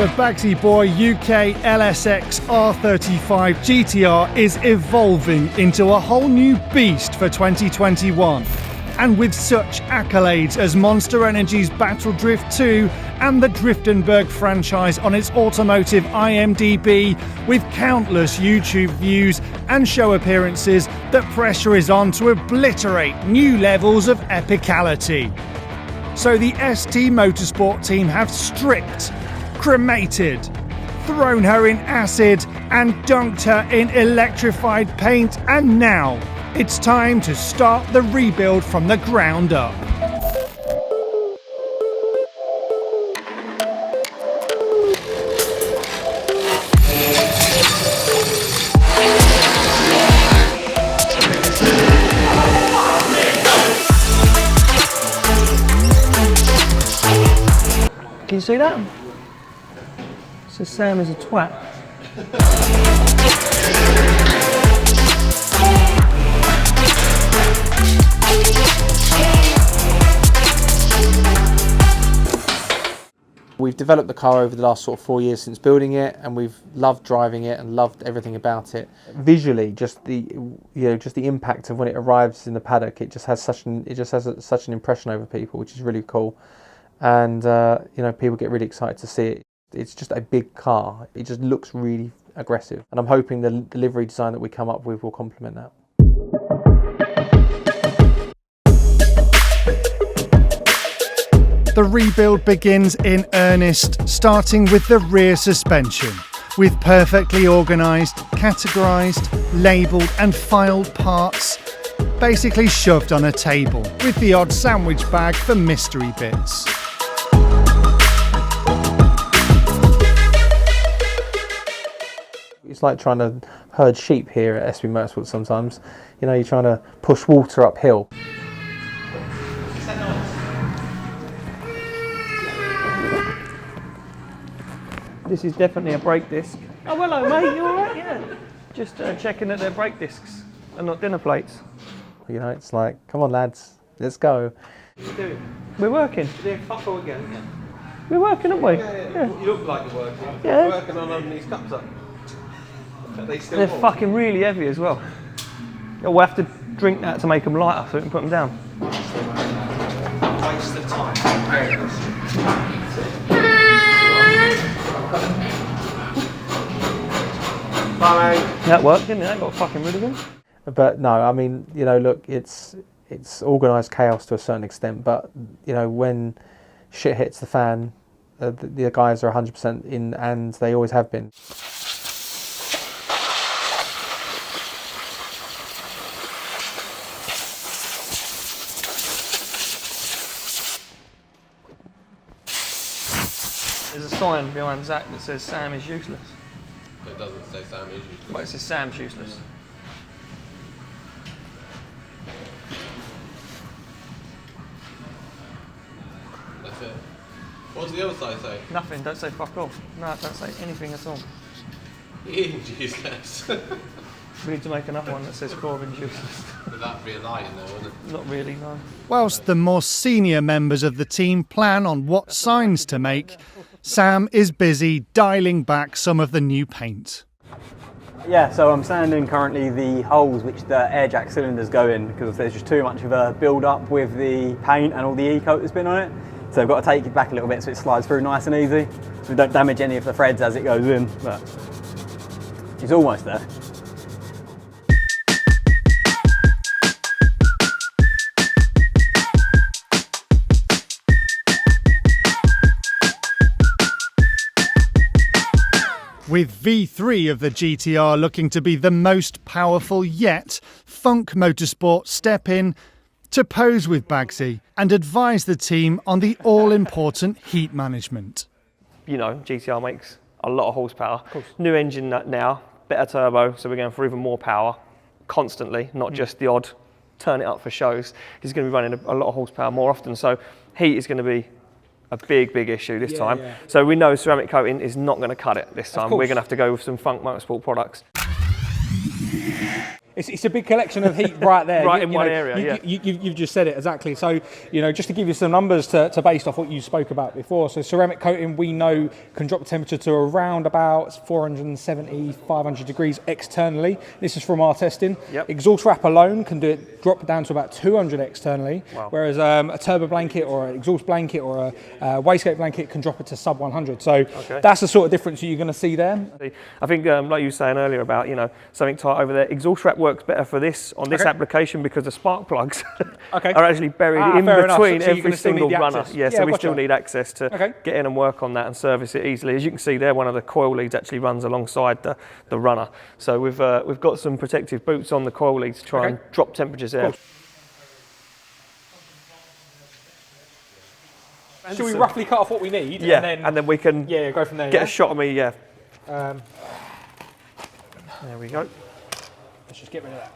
The Baggsy Boy UK LSX R35 GTR is evolving into a whole new beast for 2021. And with such accolades as Monster Energy's Battle Drift 2 and the Driftenberg franchise on its automotive IMDb, with countless YouTube views and show appearances, the pressure is on to obliterate new levels of epicality. So the ST Motorsport team have stripped, cremated, thrown her in acid and dunked her in electrified paint, and now it's time to start the rebuild from the ground up. Can you see that? So Sam is a twat. We've developed the car over the last sort of 4 years since building it, and we've loved driving it and loved everything about it. Visually, just the impact of when it arrives in the paddock, it just has such an impression over people, which is really cool. And people get really excited to see it. It's just a big car. It just looks really aggressive, and I'm hoping the livery design that we come up with will complement that. The rebuild begins in earnest, starting with the rear suspension, with perfectly organised, categorised, labelled and filed parts, basically shoved on a table, with the odd sandwich bag for mystery bits. It's like trying to herd sheep here at SB Motorsport sometimes. You know, you're trying to push water uphill. This is definitely a brake disc. Oh, hello, mate. You all right? Yeah. Just checking that they're brake discs and not dinner plates. You know, it's like, come on, lads, let's go. What are you doing? We're working. You're doing fuck all again. Yeah. We're working, aren't we? Yeah. You look like you're working. Yeah. You're working on these cups up. They're fucking really heavy as well. We'll have to drink that to make them lighter so we can put them down. Waste of time. Bye, mate. That worked, didn't it? That got fucking rid of them. But no, I mean, you know, look, it's organised chaos to a certain extent, but you know, when shit hits the fan, the guys are 100% in, and they always have been. There's a sign behind Zach that says Sam is useless. It doesn't say Sam is useless. But it says Sam's useless. That's it. What does the other side say? Nothing, don't say fuck off. No, don't say anything at all. Ian's useless. We need to make another one that says Corbin's useless. Would that be a lie in there, wouldn't it? Not really, no. Whilst the more senior members of the team plan on what signs to make, Sam is busy dialing back some of the new paint. Yeah, so I'm sanding currently the holes which the air jack cylinders go in, because there's just too much of a build up with the paint and all the e-coat that's been on it. So I've got to take it back a little bit so it slides through nice and easy, so we don't damage any of the threads as it goes in, but it's almost there. With V3 of the GTR looking to be the most powerful yet, Funk Motorsport step in to pose with Baggsy and advise the team on the all-important heat management. You know, GTR makes a lot of horsepower. New engine now, better turbo, so we're going for even more power constantly, not just the odd turn it up for shows. He's going to be running a lot of horsepower more often, so heat is going to be a big issue this time. Yeah. So we know ceramic coating is not going to cut it this time. We're going to have to go with some Funk Motorsport products. It's a big collection of heat right there. Right in one area, yeah. You've just said it exactly. So, just to give you some numbers to based off what you spoke about before. So ceramic coating, we know, can drop the temperature to around about 470, 500 degrees externally. This is from our testing. Yep. Exhaust wrap alone can drop it down to about 200 externally, Wow. whereas a turbo blanket or an exhaust blanket or a wastegate blanket can drop it to sub 100. So that's the sort of difference you're going to see there. I think, like you were saying earlier about, something tight over there, exhaust wrap works better for this, on this application, because the spark plugs are actually buried in between every single runner. Yeah, so we still need access to get in and work on that and service it easily. As you can see there, one of the coil leads actually runs alongside the runner. So we've got some protective boots on the coil leads to try and drop temperatures there. Should we roughly cut off what we need? Yeah, and then we can go from there. Get a shot of me, yeah. There we go. Let's just get rid of that.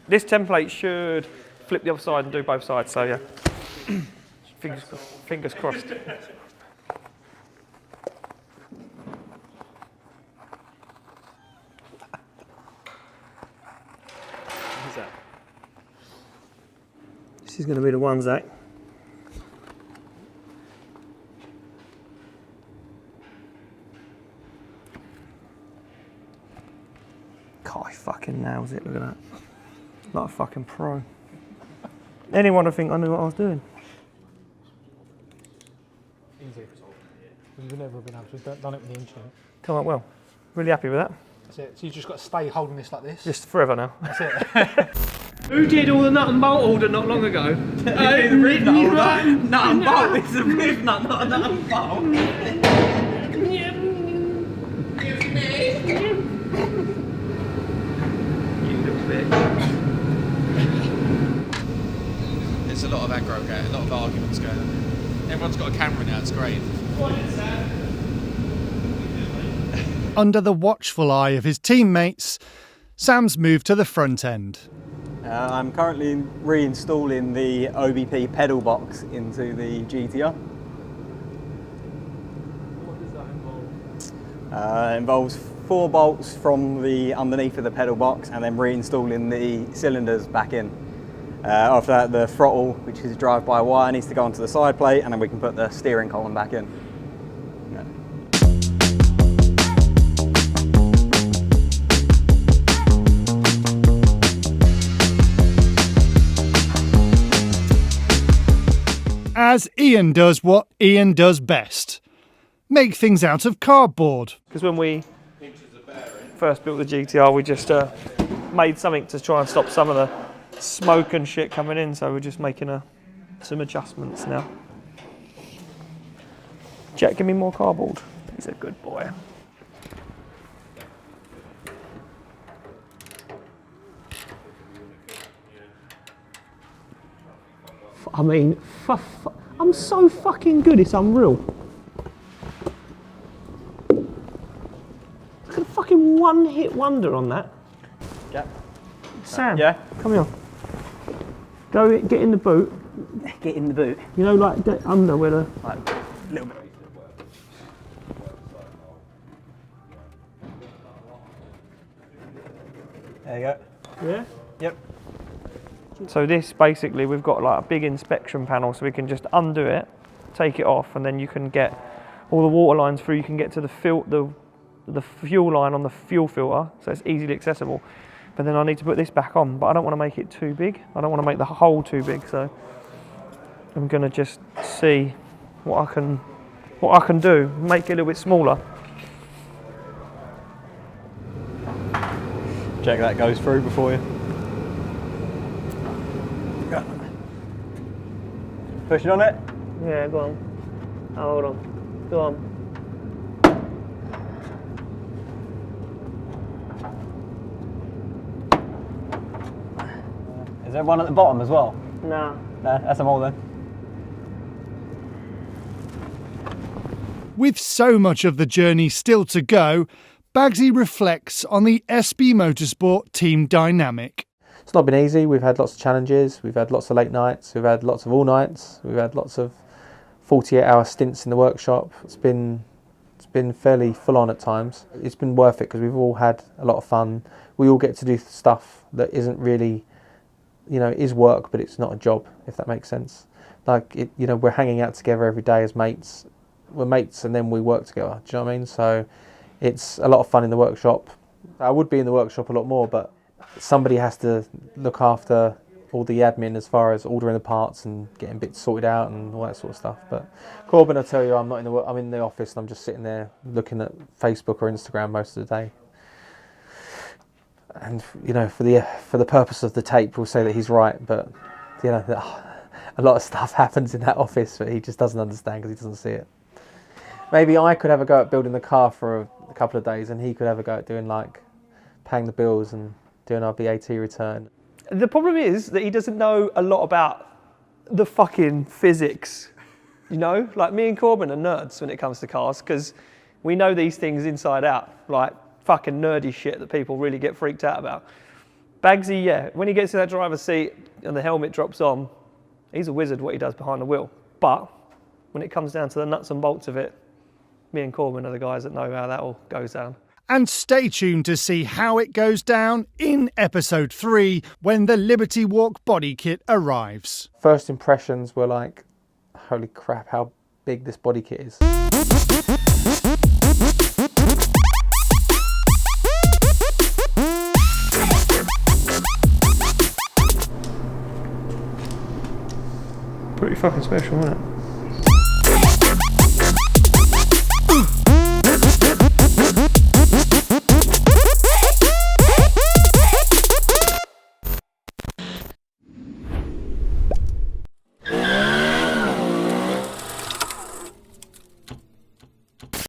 This template should flip the other side and do both sides, so yeah. Fingers crossed. This is going to be the one, Zach. God, he fucking nails it, look at that. Like a fucking pro. Anyone would think I knew what I was doing. Easy. We've never been able to have done it with the engine. Come out well. Really happy with that. That's it. So you just got to stay holding this like this. Just forever now. That's it. Who did all the nut and bolt order not long ago? The reef nut order. Nut and bolt. It's a reef nut, not a nut and bolt. There's a lot of aggro going, a lot of arguments going on. Everyone's got a camera now, it's great. Under the watchful eye of his teammates, Sam's moved to the front end. I'm currently reinstalling the OBP pedal box into the GTR. What does that involve? It involves 4 bolts from the underneath of the pedal box and then reinstalling the cylinders back in. After that, the throttle, which is drive-by-wire, needs to go onto the side plate, and then we can put the steering column back in. Yeah. As Ian does what Ian does best. Make things out of cardboard. Because when we first built the GTR, we just made something to try and stop some of the smoke and shit coming in, so we're just making some adjustments now. Jack, give me more cardboard. He's a good boy. I mean, I'm so fucking good, it's unreal. Look at the fucking one-hit wonder on that. Yeah. Sam, Yeah? come here. Go get in the boot. Get in the boot. You know, like under where the... Like, a little bit. There you go. Yeah? Yep. So this, basically, we've got like a big inspection panel, so we can just undo it, take it off, and then you can get all the water lines through. You can get to the fuel line on the fuel filter, so it's easily accessible. But then I need to put this back on, but I don't want to make it too big. I don't want to make the hole too big, so I'm going to just see what I can do, make it a little bit smaller. Check that goes through before you. Push it on it. Yeah, go on. Oh, hold on. Go on. Is there one at the bottom as well? No. No, that's them all then. With so much of the journey still to go, Baggsy reflects on the SB Motorsport team dynamic. It's not been easy. We've had lots of challenges. We've had lots of late nights. We've had lots of all nights. We've had lots of 48-hour stints in the workshop. It's been fairly full on at times. It's been worth it because we've all had a lot of fun. we all get to do stuff that isn't really, you know, is work, but it's not a job, if that makes sense. Like, you know, we're hanging out together every day as mates. We're mates and then we work together. Do you know what I mean? So it's a lot of fun in the workshop. I would be in the workshop a lot more, but somebody has to look after all the admin as far as ordering the parts and getting bits sorted out and all that sort of stuff. But Corbin, I tell you, I'm not in the I'm in the office and I'm just sitting there looking at Facebook or Instagram most of the day. And you know, for the purpose of the tape, we'll say that he's right, but you know, a lot of stuff happens in that office that he just doesn't understand because he doesn't see it. Maybe I could have a go at building the car for a couple of days, and he could have a go at doing like paying the bills and doing our VAT return. The problem is that he doesn't know a lot about the fucking physics. You know, like me and Corbin are nerds when it comes to cars because we know these things inside out, like fucking nerdy shit that people really get freaked out about. Baggsy, yeah, when he gets in that driver's seat and the helmet drops on, he's a wizard what he does behind the wheel. But when it comes down to the nuts and bolts of it, me and Corbin are the guys that know how that all goes down. And stay tuned to see how it goes down in episode 3 when the Liberty Walk body kit arrives. First impressions were like, holy crap, how big this body kit is. Pretty fucking special, isn't it?